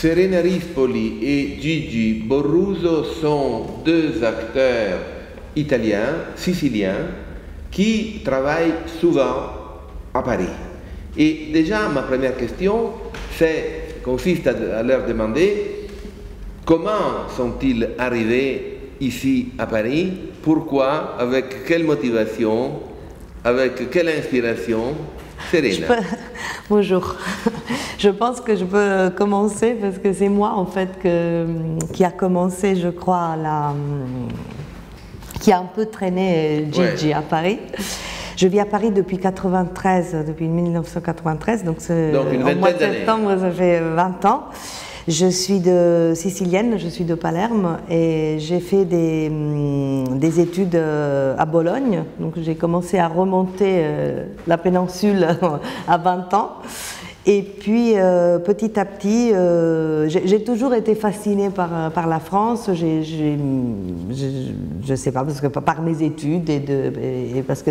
Serena Rispoli et Gigi Borruso sont deux acteurs italiens, siciliens, qui travaillent souvent à Paris. Et déjà, ma première question consiste à leur demander comment sont-ils arrivés ici à Paris, pourquoi, avec quelle motivation, avec quelle inspiration. Serena. Bonjour. Je pense que je peux commencer parce que c'est moi en fait qui a commencé, je crois, qui a un peu traîné Gigi à Paris. Je vis à Paris depuis 1993, donc au mois de septembre, ça fait 20 ans. Je suis sicilienne, je suis de Palerme et j'ai fait des études à Bologne. Donc j'ai commencé à remonter la péninsule à 20 ans. Et puis petit à petit, j'ai toujours été fascinée par la France. Je sais pas, parce que par mes études et parce que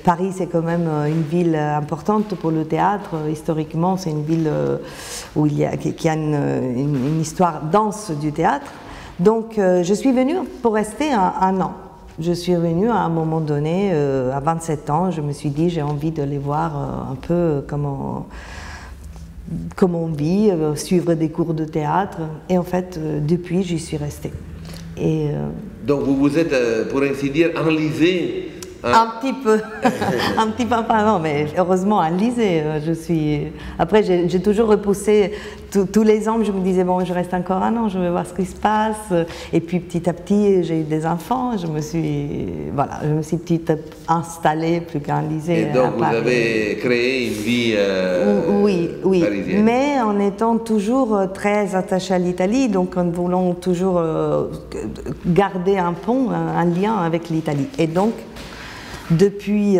Paris, c'est quand même une ville importante pour le théâtre. Historiquement, c'est une ville qui a une histoire dense du théâtre. Donc je suis venue pour rester un an. Je suis venue à un moment donné, à 27 ans, je me suis dit j'ai envie de les voir un peu comment on vit, suivre des cours de théâtre. Et en fait, depuis, j'y suis restée. Donc vous vous êtes, pour ainsi dire, enlisée. Un petit peu, un petit peu, non, mais heureusement enlisée. Après, j'ai toujours repoussé tous les ans. Je me disais bon, je reste encore un an, je vais voir ce qui se passe. Et puis petit à petit, j'ai eu des enfants. Je me suis petit installée, plus qu'enlisée. Et donc vous avez créé une vie oui, parisienne. Mais en étant toujours très attachée à l'Italie, donc en voulant toujours garder un pont, un lien avec l'Italie. Et donc depuis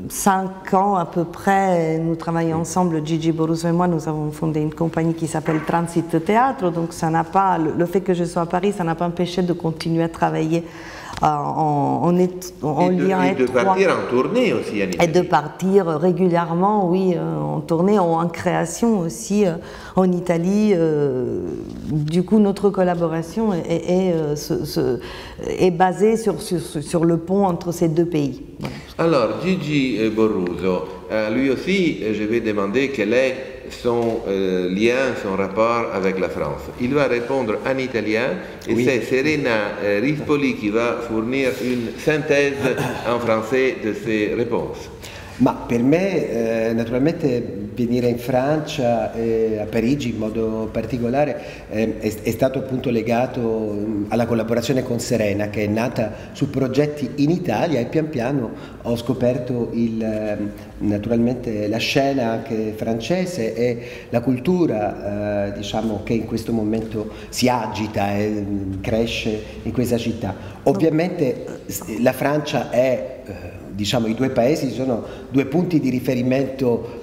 5 ans à peu près, nous travaillons ensemble, Gigi Borruso et moi, nous avons fondé une compagnie qui s'appelle Transit Théâtre, donc ça n'a pas, le fait que je sois à Paris, ça n'a pas empêché de continuer à travailler en lien étroit. Et de partir en tournée aussi, Annie. Et de partir régulièrement, oui, en tournée, en création aussi en Italie. Du coup, notre collaboration est basée sur le pont entre ces deux pays. Voilà. Alors, Gigi Borruso, lui aussi, je vais demander quel est son lien, son rapport avec la France. Il va répondre en italien et c'est Serena Rispoli qui va fournir une synthèse en français de ses réponses. Ma per me naturalmente venire in Francia, a Parigi in modo particolare, è stato appunto legato alla collaborazione con Serena, che è nata su progetti in Italia, e pian piano ho scoperto naturalmente la scena anche francese e la cultura diciamo che in questo momento si agita e cresce in questa città. Ovviamente la Francia è diciamo, i due paesi sono due punti di riferimento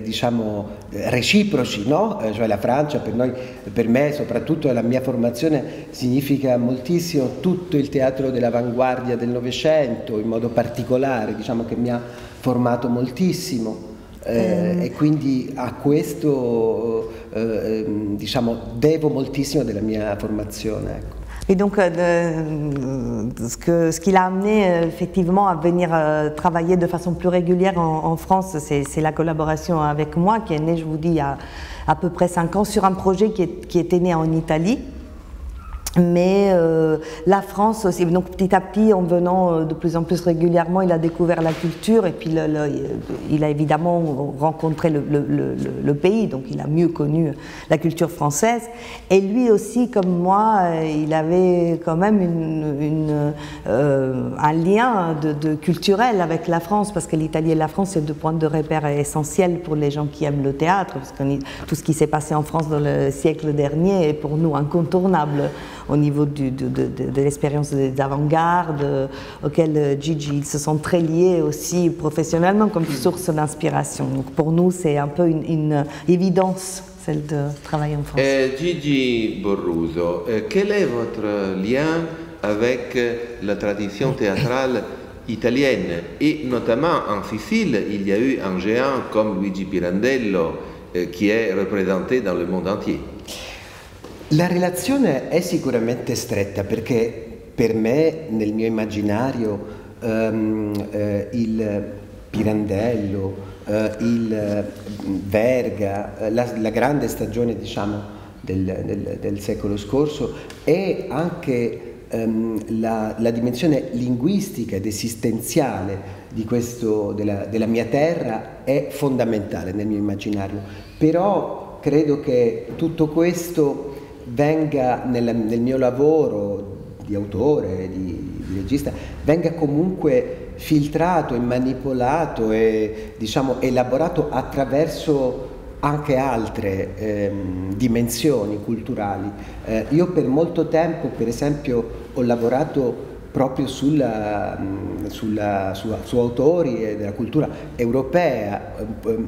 diciamo, reciproci, no? Cioè la Francia per me, soprattutto la mia formazione, significa moltissimo tutto il teatro dell'avanguardia del Novecento, in modo particolare, diciamo che mi ha formato moltissimo. E quindi a questo diciamo, devo moltissimo della mia formazione. Ecco. Et donc, ce qui l'a amené effectivement à venir travailler de façon plus régulière en France, c'est la collaboration avec moi qui est née, je vous dis, il y a à peu près 5 ans, sur un projet qui était né en Italie. Mais la France aussi, donc petit à petit, en venant de plus en plus régulièrement, il a découvert la culture et puis il a évidemment rencontré le pays, donc il a mieux connu la culture française. Et lui aussi, comme moi, il avait quand même un lien culturel avec la France, parce que l'Italie et la France, c'est 2 points de repère essentiels pour les gens qui aiment le théâtre, parce que tout ce qui s'est passé en France dans le siècle dernier est pour nous incontournable au niveau de l'expérience des avant-gardes, auxquelles Gigi, ils se sont très liés aussi professionnellement comme source d'inspiration. Donc pour nous, c'est un peu une évidence, celle de travailler en France. Gigi Borruso, quel est votre lien avec la tradition théâtrale italienne? Et notamment en Sicile, il y a eu un géant comme Luigi Pirandello qui est représenté dans le monde entier. La relazione è sicuramente stretta perché per me, nel mio immaginario, il Pirandello, il Verga, la grande stagione, diciamo, del secolo scorso è anche la dimensione linguistica ed esistenziale di della mia terra è fondamentale nel mio immaginario, però credo che tutto questo venga nel mio lavoro di autore, di regista, venga comunque filtrato e manipolato e, diciamo, elaborato attraverso anche altre dimensioni culturali. Io per molto tempo, per esempio, ho lavorato proprio su autori della cultura europea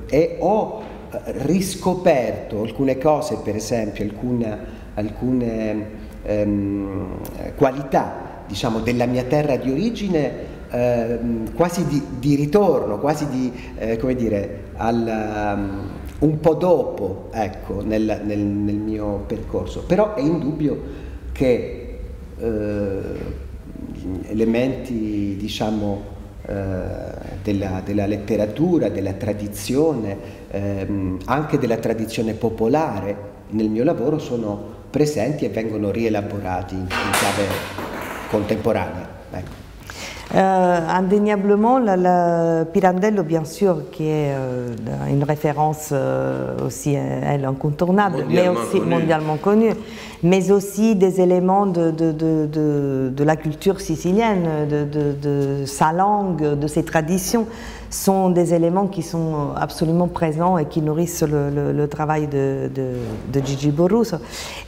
e ho riscoperto alcune cose, per esempio alcune qualità, diciamo, della mia terra di origine, quasi di ritorno, quasi di, come dire, un po' dopo, ecco, nel mio percorso. Però è indubbio che elementi, diciamo, della letteratura, della tradizione, anche della tradizione popolare nel mio lavoro sono presenti et vengono rielaborati in chiave contemporanea. Ecco. Indéniablement, le Pirandello, bien sûr, qui est une référence aussi, elle, incontournable, mais aussi mondialement connue, mais aussi des éléments de la culture sicilienne, de sa langue, de ses traditions, sont des éléments qui sont absolument présents et qui nourrissent le travail de Gigi Borruso.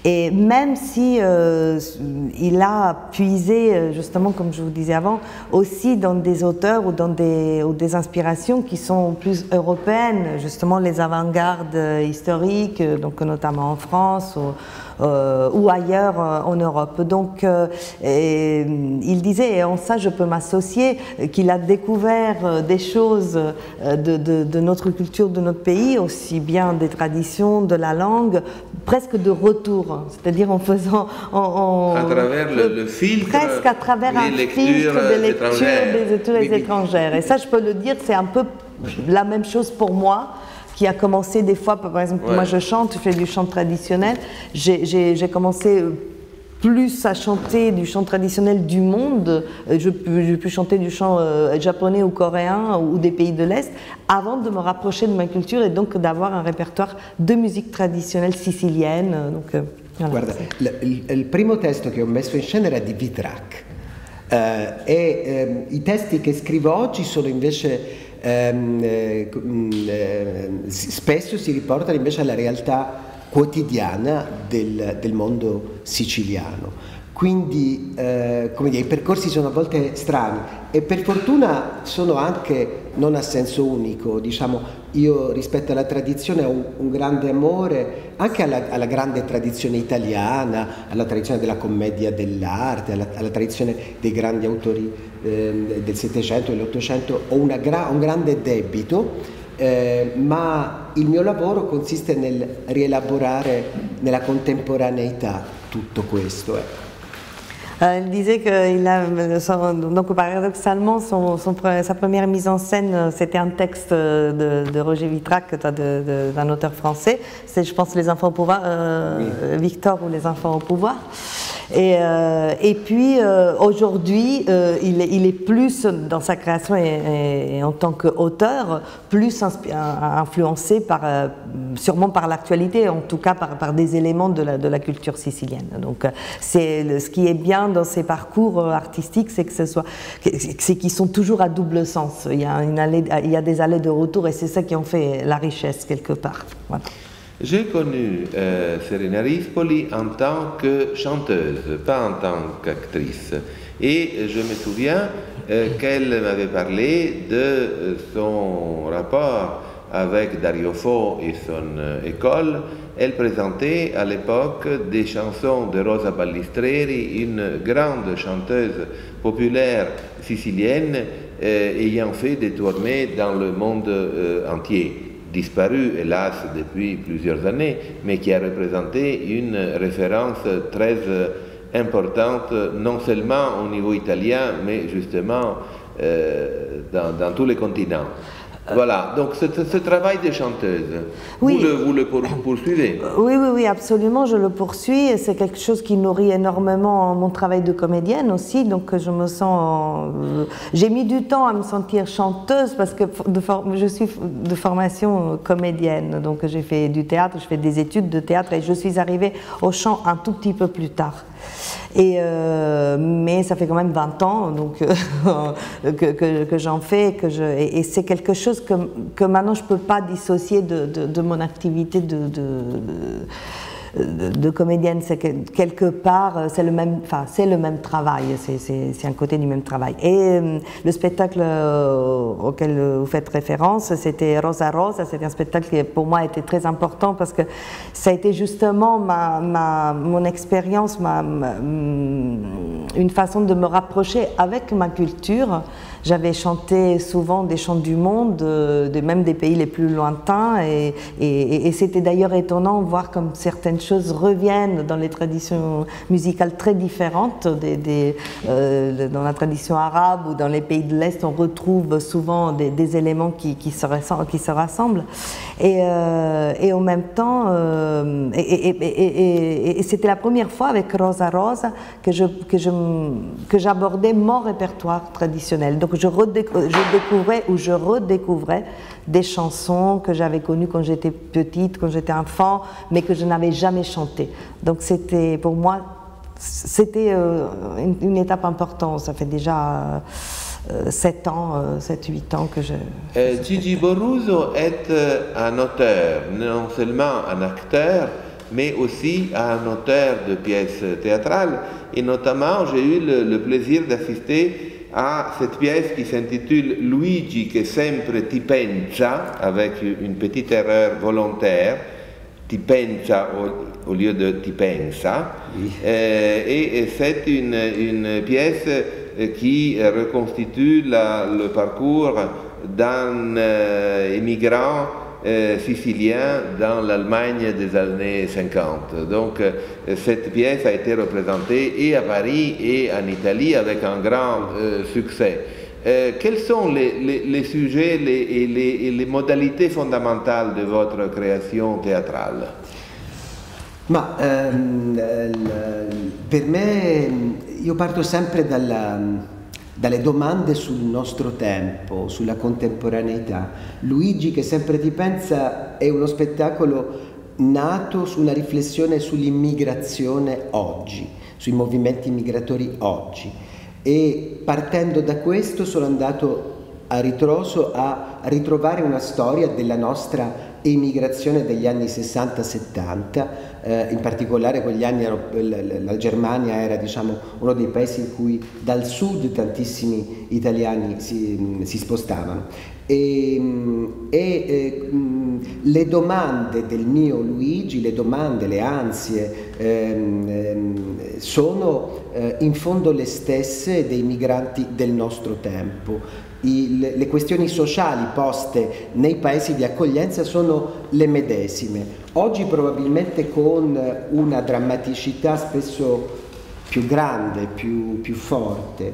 Et même si il a puisé, justement, comme je vous disais avant, aussi dans des auteurs ou dans des inspirations qui sont plus européennes, justement les avant-gardes historiques, donc notamment en France ou ailleurs en Europe. Donc il disait, et en ça je peux m'associer, qu'il a découvert des choses de notre culture, de notre pays, aussi bien des traditions, de la langue, presque de retour, c'est-à-dire en faisant... à travers le filtre, presque à travers un filtre de lecture des lectures étrangères. Et ça, je peux le dire, c'est un peu la même chose pour moi, qui a commencé des fois, par exemple, moi je chante, je fais du chant traditionnel, j'ai commencé plus à chanter du chant traditionnel du monde, je peux chanter du chant japonais ou coréen ou des pays de l'Est, avant de me rapprocher de ma culture et donc d'avoir un répertoire de musique traditionnelle sicilienne. Donc, voilà. Guarda, il primo testo che ho messo in scena era di Vitrak i testi che scrivo oggi sono invece spesso si riportano invece alla realtà quotidiana del mondo siciliano. Quindi come dire, i percorsi sono a volte strani e per fortuna sono anche non a senso unico, diciamo, io rispetto alla tradizione ho un grande amore anche alla grande tradizione italiana, alla tradizione della commedia dell'arte, alla tradizione dei grandi autori del Settecento e dell'Ottocento, ho un grande debito, ma il mio lavoro consiste nel rielaborare nella contemporaneità tutto questo. Il disait que donc paradoxalement, sa première mise en scène, c'était un texte de Roger Vitrak, d'un auteur français. C'est, je pense, Les enfants au pouvoir, Victor ou Les enfants au pouvoir. Et puis aujourd'hui, il est plus dans sa création et en tant qu'auteur, plus influencé sûrement par l'actualité, en tout cas par des éléments de la culture sicilienne. Donc ce qui est bien dans ces parcours artistiques, c'est qu'ils sont toujours à double sens. Il y a des allées de retour et c'est ça qui en fait la richesse quelque part. Voilà. J'ai connu Serena Rispoli en tant que chanteuse, pas en tant qu'actrice. Et je me souviens qu'elle m'avait parlé de son rapport avec Dario Fo et son école. Elle présentait à l'époque des chansons de Rosa Ballistreri, une grande chanteuse populaire sicilienne ayant fait des tournées dans le monde entier. disparu, hélas, depuis plusieurs années, mais qui a représenté une référence très importante, non seulement au niveau italien, mais justement dans tous les continents. Voilà, donc ce travail de chanteuse, oui. vous le poursuivez? Oui, absolument, je le poursuis. C'est quelque chose qui nourrit énormément mon travail de comédienne aussi, donc je me sens... J'ai mis du temps à me sentir chanteuse parce que je suis de formation comédienne, donc j'ai fait du théâtre, je fais des études de théâtre et je suis arrivée au chant un tout petit peu plus tard. Mais ça fait quand même 20 ans donc, que j'en fais et c'est quelque chose que maintenant je ne peux pas dissocier de mon activité de comédienne. C'est que quelque part c'est le même travail, c'est un côté du même travail. Et le spectacle auquel vous faites référence, c'était Rosa Rosa. C'était un spectacle qui pour moi était très important parce que ça a été justement mon expérience, une façon de me rapprocher avec ma culture. J'avais chanté souvent des chants du monde, même des pays les plus lointains, et c'était d'ailleurs étonnant de voir comme certaines choses reviennent dans les traditions musicales très différentes. Dans la tradition arabe ou dans les pays de l'Est, on retrouve souvent des éléments qui se rassemblent. Et en même temps, et c'était la première fois avec Rosa Rosa que j'abordais mon répertoire traditionnel. Donc je redécouvrais des chansons que j'avais connues quand j'étais petite, quand j'étais enfant, mais que je n'avais jamais chantées. Donc c'était pour moi, c'était une étape importante. Ça fait déjà 7 ans, 7-8 ans que je... Gigi Borruso est un auteur, non seulement un acteur, mais aussi un auteur de pièces théâtrales. Et notamment, j'ai eu le plaisir d'assister à cette pièce qui s'intitule Luigi che sempre ti pensa, avec une petite erreur volontaire, ti pensa au lieu de ti pensa. Oui. Et c'est une pièce qui reconstitue le parcours d'un immigrant sicilien dans l'Allemagne des années 50. Donc cette pièce a été représentée et à Paris et en Italie avec un grand succès. Quels sont les sujets et les modalités fondamentali de votre création théâtrale? Ma per me, io parto sempre dalle domande sul nostro tempo, sulla contemporaneità. Luigi che sempre ti pensa è uno spettacolo nato su una riflessione sull'immigrazione oggi, sui movimenti migratori oggi, e partendo da questo sono andato a ritroso a ritrovare una storia della nostra emigrazione degli anni 60-70, in particolare quegli anni la Germania era, diciamo, uno dei paesi in cui dal sud tantissimi italiani si spostavano e le domande del mio Luigi, le domande, le ansie sono in fondo le stesse dei migranti del nostro tempo. Le questioni sociali poste nei paesi di accoglienza sono le medesime, oggi probabilmente con una drammaticità spesso più grande, più forte,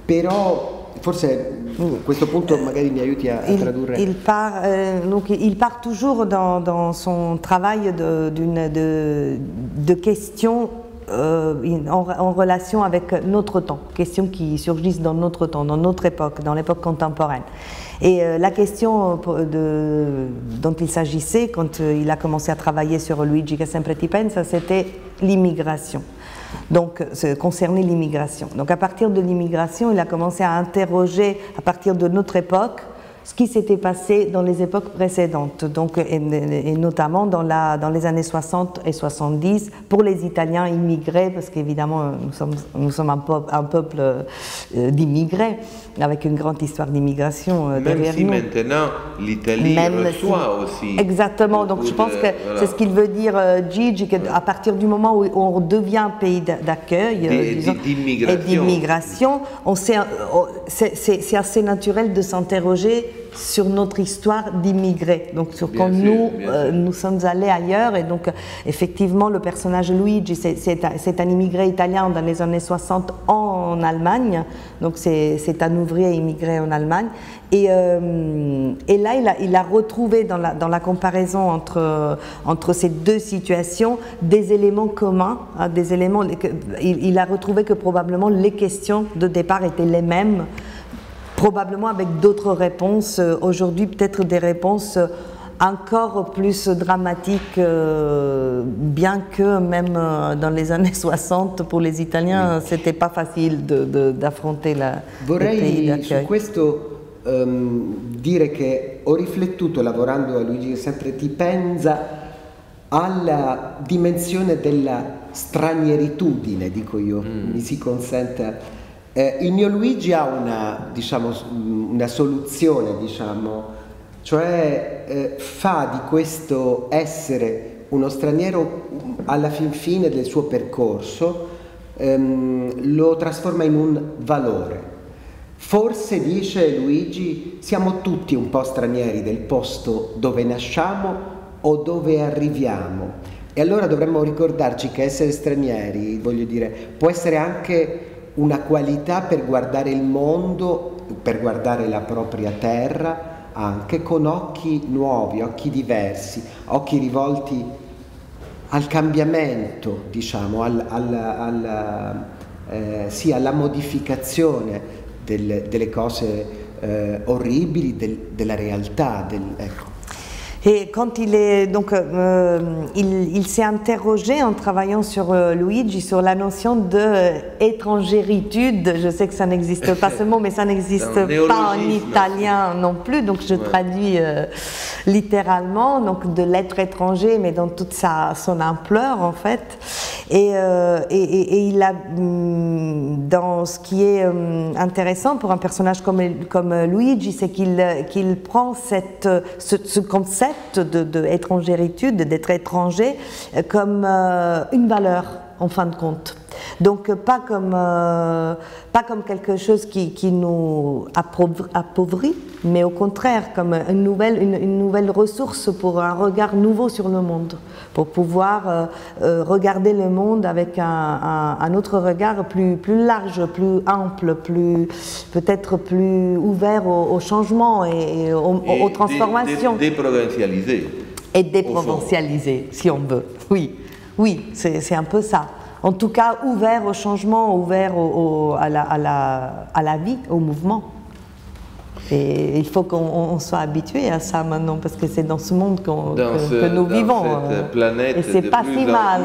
però forse a questo punto magari mi aiuti a tradurre. Il part toujours dans son travail de questions en relation avec notre temps, questions qui surgissent dans notre temps, dans notre époque, dans l'époque contemporaine. Et la question dont il s'agissait quand il a commencé à travailler sur Luigi che sempre ti pensa, c'était l'immigration. Donc, concernait l'immigration. Donc, à partir de l'immigration, il a commencé à interroger, à partir de notre époque, ce qui s'était passé dans les époques précédentes, donc, et notamment dans les années 60 et 70, pour les Italiens immigrés, parce qu'évidemment, nous sommes un peuple d'immigrés, avec une grande histoire d'immigration derrière nous. Même si maintenant, l'Italie reçoit aussi. Exactement, donc je pense que voilà. C'est ce qu'il veut dire Gigi, qu'à partir du moment où on devient un pays d'accueil et d'immigration, c'est assez naturel de s'interroger sur notre histoire d'immigrés, donc sur quand nous sommes allés ailleurs. Et donc effectivement le personnage Luigi, c'est un immigré italien dans les années 60 en Allemagne, donc c'est un ouvrier immigré en Allemagne. Et là il a retrouvé dans la comparaison entre ces deux situations des éléments communs, hein, des éléments, il a retrouvé que probablement les questions de départ étaient les mêmes, probablement avec d'autres réponses, aujourd'hui peut-être des réponses encore plus dramatiques, bien que même dans les années 60 pour les Italiens c'était pas facile d'affronter le pays d'accueil. Su questo dire che ho riflettuto lavorando a Luigi Sempre Ti pensa alla dimensione della stranieritudine, dico io, mi si consenta. Il mio Luigi ha una soluzione, diciamo, cioè fa di questo essere uno straniero alla fin fine del suo percorso, lo trasforma in un valore. Forse, dice Luigi, siamo tutti un po' stranieri del posto dove nasciamo o dove arriviamo. E allora dovremmo ricordarci che essere stranieri, voglio dire, può essere anche una qualità per guardare il mondo, per guardare la propria terra, anche con occhi nuovi, occhi diversi, occhi rivolti al cambiamento, diciamo, sì, alla modificazione delle cose orribili, della realtà, ecco. Et quand il s'est interrogé en travaillant sur Luigi sur la notion d'étrangéritude. Je sais que ça n'existe pas ce mot, mais ça n'existe pas en italien non plus, donc je traduis littéralement, donc de l'être étranger, mais dans toute son ampleur en fait. Et il a, dans ce qui est intéressant pour un personnage comme Luigi, c'est qu'il prend ce concept d'étrangéritude, d'être étranger, comme une valeur en fin de compte. Donc pas comme quelque chose qui nous appauvrit, mais au contraire comme une nouvelle ressource pour un regard nouveau sur le monde, pour pouvoir regarder le monde avec un autre regard plus large, plus ample, peut-être plus ouvert au changement et aux transformations. Déprovincialisé. Et déprovincialisé, si on veut. Oui, c'est un peu ça. En tout cas, ouvert au changement, ouvert à la vie, au mouvement. Et il faut qu'on soit habitué à ça maintenant, parce que c'est dans ce monde que nous vivons. Cette planète et c'est pas si mal.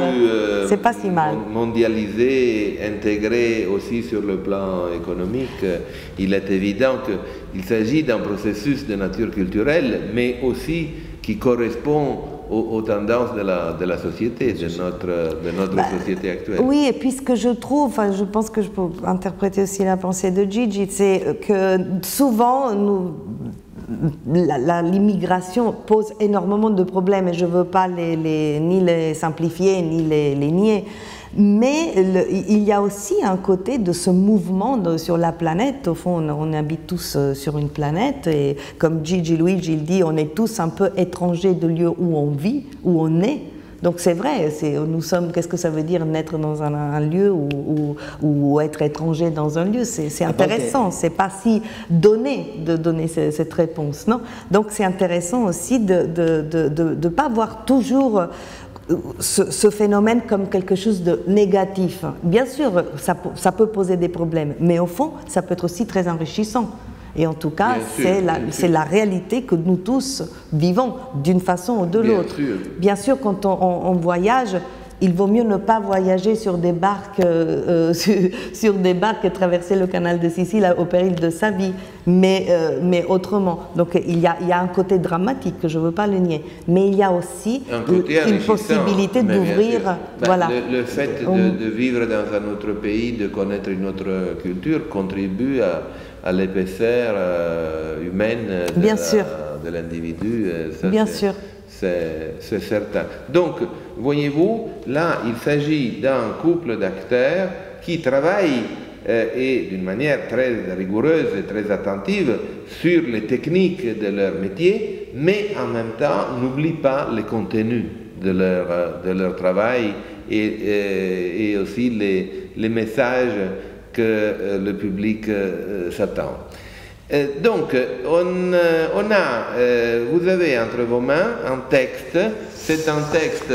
C'est pas si mal. Mondialisée, intégrée aussi sur le plan économique, il est évident qu'il s'agit d'un processus de nature culturelle, mais aussi qui correspond aux tendances de la société, de notre société actuelle. Oui, et puis ce que je trouve, je pense que je peux interpréter aussi la pensée de Gigi, c'est que souvent l'immigration pose énormément de problèmes, et je ne veux pas ni les simplifier ni les nier. Mais il y a aussi un côté de ce mouvement sur la planète. Au fond, on habite tous sur une planète, et comme Gigi Luigi il dit, on est tous un peu étrangers de lieu où on vit, où on est. Donc c'est vrai, nous sommes. Qu'est-ce que ça veut dire naître dans un lieu ou être étranger dans un lieu? C'est intéressant. C'est pas si donné de donner cette réponse, non? Donc c'est intéressant aussi de pas voir toujours ce phénomène comme quelque chose de négatif. Bien sûr, ça peut poser des problèmes, mais au fond, ça peut être aussi très enrichissant. Et en tout cas, c'est la réalité que nous tous vivons d'une façon ou de l'autre. Bien sûr, quand on voyage, il vaut mieux ne pas voyager sur des barques, sur des barques et traverser le canal de Sicile au péril de sa vie, mais autrement. Donc il y a un côté dramatique que je ne veux pas le nier, mais il y a aussi une possibilité d'ouvrir. Voilà. Le fait de vivre dans un autre pays, de connaître une autre culture, contribue à l'épaisseur humaine de l'individu. Bien sûr. C'est certain. Donc, voyez-vous, là, il s'agit d'un couple d'acteurs qui travaillent et d'une manière très rigoureuse et très attentive sur les techniques de leur métier, mais en même temps n'oublie pas les contenus de leur travail et aussi les messages que le public s'attend. Donc, vous avez entre vos mains un texte. C'est un texte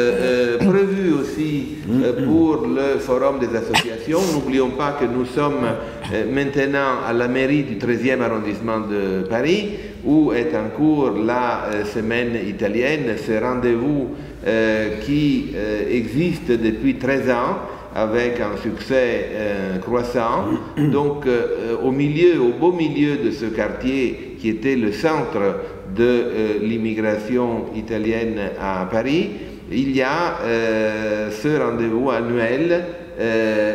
prévu aussi pour le Forum des associations. N'oublions pas que nous sommes maintenant à la mairie du 13e arrondissement de Paris, où est en cours la semaine italienne, ce rendez-vous qui existe depuis 13 ans, avec un succès croissant. Donc au beau milieu de ce quartier qui était le centre de l'immigration italienne à Paris, il y a ce rendez-vous annuel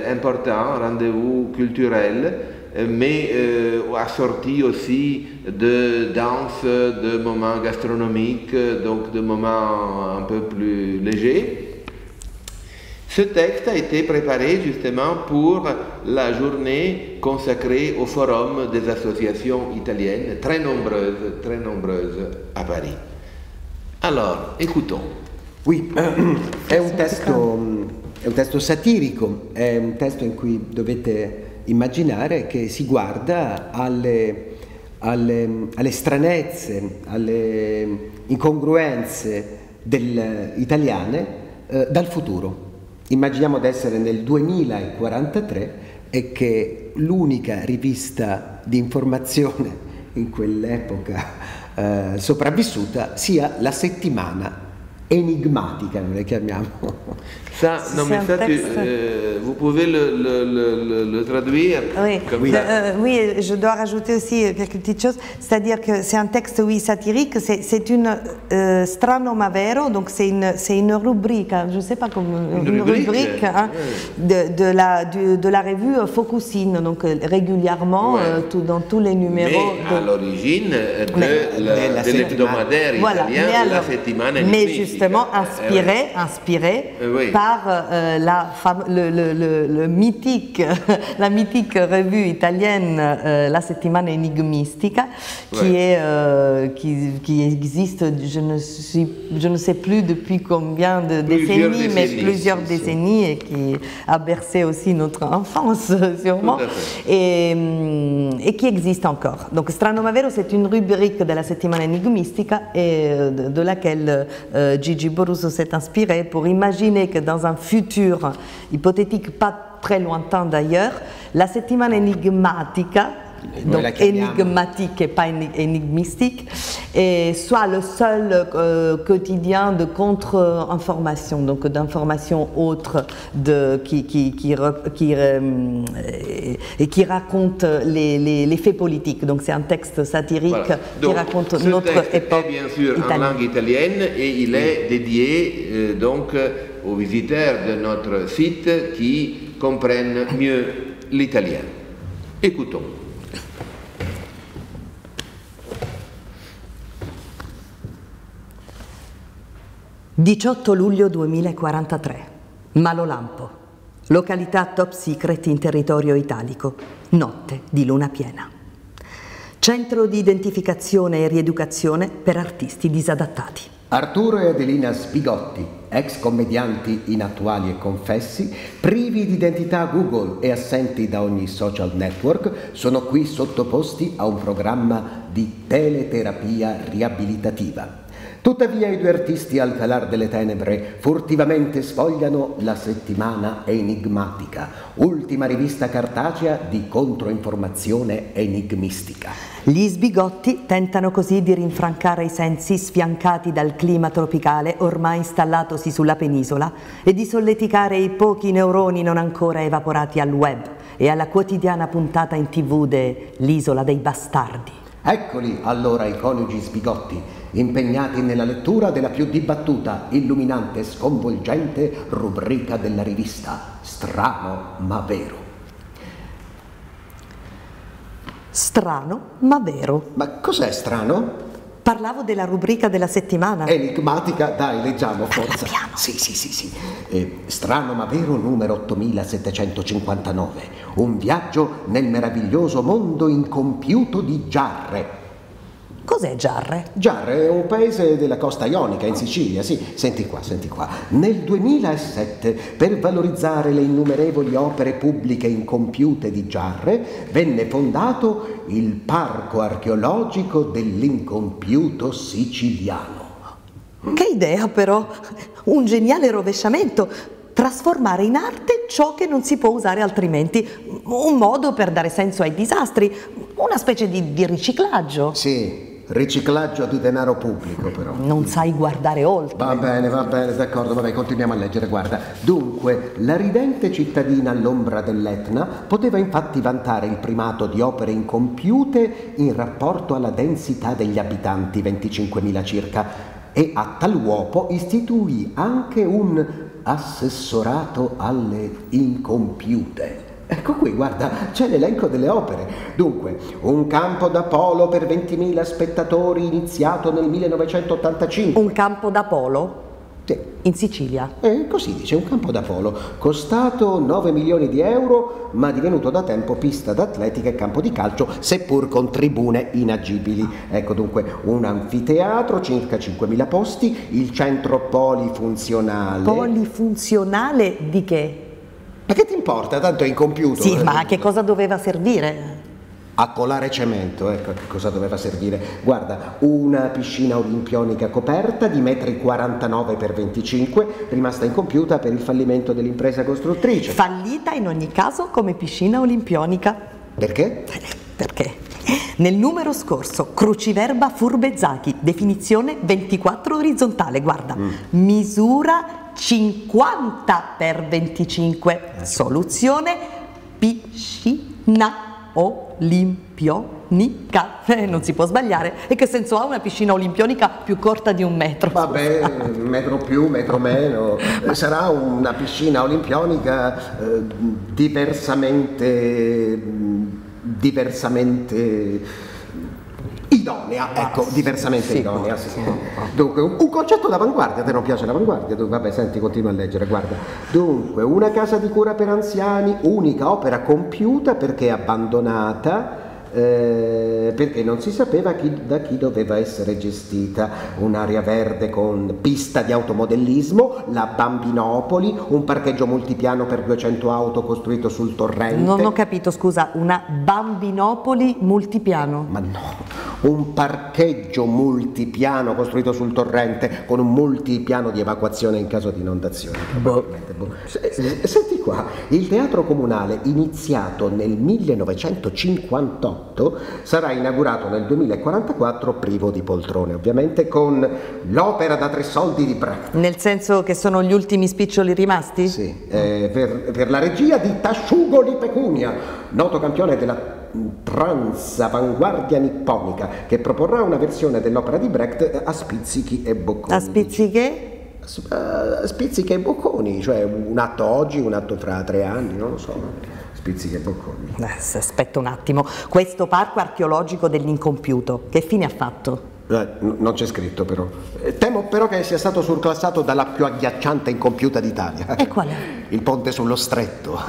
important, rendez-vous culturel, mais assorti aussi de danse, de moments gastronomiques, donc de moments un peu plus légers. Ce texte a été préparé justement pour la journée consacrée au Forum des associations italiennes, très nombreuses à Paris. Alors, écoutons. Oui, è un testo satirico, è un testo in cui dovete immaginare che si guarda alle stranezze, alle incongruenze italiane dal futuro. Immaginiamo di essere nel 2043 e che l'unica rivista di informazione in quell'epoca sopravvissuta sia La Settimana Enigmatica, nous la chiamiamo. Ça, non, mais ça, vous pouvez le traduire comme ça. Oui, je dois rajouter aussi quelques petites choses. C'est-à-dire que c'est un texte, oui, satirique. C'est une strano ma vero, donc c'est une rubrique, je ne sais pas comment, une rubrique hein, de la revue Focusine, donc régulièrement dans tous les numéros. Mais à l'origine de l'hebdomadaire italien, La Settimana Enigmistica. Mais justement inspiré par la mythique revue italienne La Settimana Enigmistica, qui existe, je ne sais plus depuis combien de décennies, mais plusieurs décennies, et qui a bercé aussi notre enfance sûrement, et qui existe encore. Donc Strano ma vero, c'est une rubrique de La Settimana Enigmistica et de laquelle Gigi Borruso s'est inspiré pour imaginer que dans un futur hypothétique pas très lointain d'ailleurs, la settimana enigmatica, donc énigmatique et pas énigmistique, et soit le seul quotidien de contre-information, donc d'informations autres qui raconte les faits politiques. Donc c'est un texte satirique qui raconte notre époque bien sûr en langue italienne et il est dédié donc aux visiteurs de notre site qui comprennent mieux l'italien. Écoutons. « 18 luglio 2043, Malo Lampo, località top secret in territorio italico, notte di luna piena. Centro di identificazione e rieducazione per artisti disadattati. Arturo e Adelina Sbigotti, ex commedianti inattuali e confessi, privi di identità Google e assenti da ogni social network, sono qui sottoposti a un programma di teleterapia riabilitativa. Tuttavia i due artisti al calar delle tenebre furtivamente sfogliano La Settimana Enigmatica, ultima rivista cartacea di controinformazione enigmistica. Gli Sbigotti tentano così di rinfrancare i sensi sfiancati dal clima tropicale ormai installatosi sulla penisola e di solleticare i pochi neuroni non ancora evaporati al web e alla quotidiana puntata in TV de L'Isola dei Bastardi. Eccoli allora i coniugi Sbigotti, impegnati nella lettura della più dibattuta, illuminante e sconvolgente rubrica della rivista Strano ma vero. Strano ma vero. Ma cos'è strano? Parlavo della rubrica della settimana. Enigmatica, dai, leggiamo, forza. Piano. Sì. Strano ma vero numero 8759. Un viaggio nel meraviglioso mondo incompiuto di Giarre. Cos'è Giarre? Giarre è un paese della costa ionica, in Sicilia, sì. Senti qua. Nel 2007, per valorizzare le innumerevoli opere pubbliche incompiute di Giarre, venne fondato il Parco Archeologico dell'Incompiuto Siciliano. Che idea però! Un geniale rovesciamento! Trasformare in arte ciò che non si può usare altrimenti. Un modo per dare senso ai disastri. Una specie di riciclaggio. Sì. Riciclaggio di denaro pubblico, però. Non sai guardare oltre. Va bene, d'accordo, vabbè, continuiamo a leggere, guarda. Dunque, la ridente cittadina all'ombra dell'Etna poteva infatti vantare il primato di opere incompiute in rapporto alla densità degli abitanti, 25.000 circa, e a tal uopo istituì anche un assessorato alle incompiute. Ecco qui, guarda, c'è l'elenco delle opere. Dunque, un campo da polo per 20.000 spettatori iniziato nel 1985. Un campo da polo? Sì. In Sicilia? Così dice, un campo da polo, costato 9 milioni di euro, ma divenuto da tempo pista d'atletica e campo di calcio, seppur con tribune inagibili. Ecco dunque, un anfiteatro, circa 5.000 posti, il centro polifunzionale. Polifunzionale di che? Ma che ti importa? Tanto è incompiuto. Sì, ma a che cosa doveva servire? A colare cemento, ecco a che cosa doveva servire. Guarda, una piscina olimpionica coperta di metri 49 per 25, rimasta incompiuta per il fallimento dell'impresa costruttrice. Fallita in ogni caso come piscina olimpionica. Perché? Perché? Nel numero scorso, cruciverba Furbezzacchi, definizione 24 orizzontale, guarda, misura 50 per 25, soluzione piscina olimpionica. Non si può sbagliare. E che senso ha una piscina olimpionica più corta di 1 metro? Vabbè, metro più, metro meno. Sarà una piscina olimpionica diversamente idonea, ecco, diversamente idonea. Sì. Dunque, un concetto d'avanguardia, te non piace l'avanguardia? Vabbè, senti, continua a leggere, guarda. Dunque, una casa di cura per anziani, unica opera compiuta perché abbandonata, perché non si sapeva da chi doveva essere gestita. Un'area verde con pista di automodellismo, la Bambinopoli, un parcheggio multipiano per 200 auto costruito sul torrente. Non ho capito, scusa, una Bambinopoli multipiano? Ma no, un parcheggio multipiano costruito sul torrente con un multipiano di evacuazione in caso di inondazione. Senti qua, il teatro comunale, iniziato nel 1958, sarà inaugurato nel 2044 privo di poltrone, ovviamente, con l'opera da 3 soldi di Brecht. Nel senso che sono gli ultimi spiccioli rimasti? Sì, per la regia di Tasciugo di Pecunia, noto campione della transavanguardia nipponica, che proporrà una versione dell'opera di Brecht a spizzichi e bocconi. A spizziche? Spizzichi e bocconi, cioè un atto oggi, un atto fra 3 anni, non lo so. Spizzichi e bocconi. Aspetta un attimo, questo parco archeologico dell'incompiuto, che fine ha fatto? Non c'è scritto però. Temo però che sia stato surclassato dalla più agghiacciante incompiuta d'Italia. E qual è? Il ponte sullo stretto.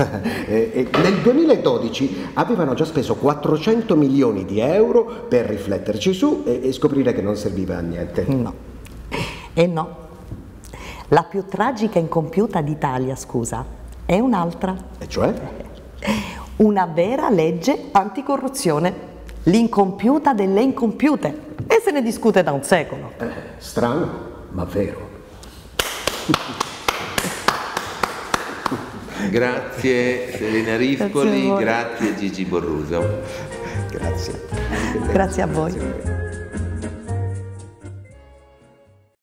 Nel 2012 avevano già speso 400 milioni di euro per rifletterci su e scoprire che non serviva a niente. No. E no. La più tragica incompiuta d'Italia, scusa, è un'altra. E cioè? Una vera legge anticorruzione, l'incompiuta delle incompiute, e se ne discute da un secolo. Strano, ma vero. Grazie Serena Rispoli, grazie Gigi Borruso. Grazie. Grazie a voi.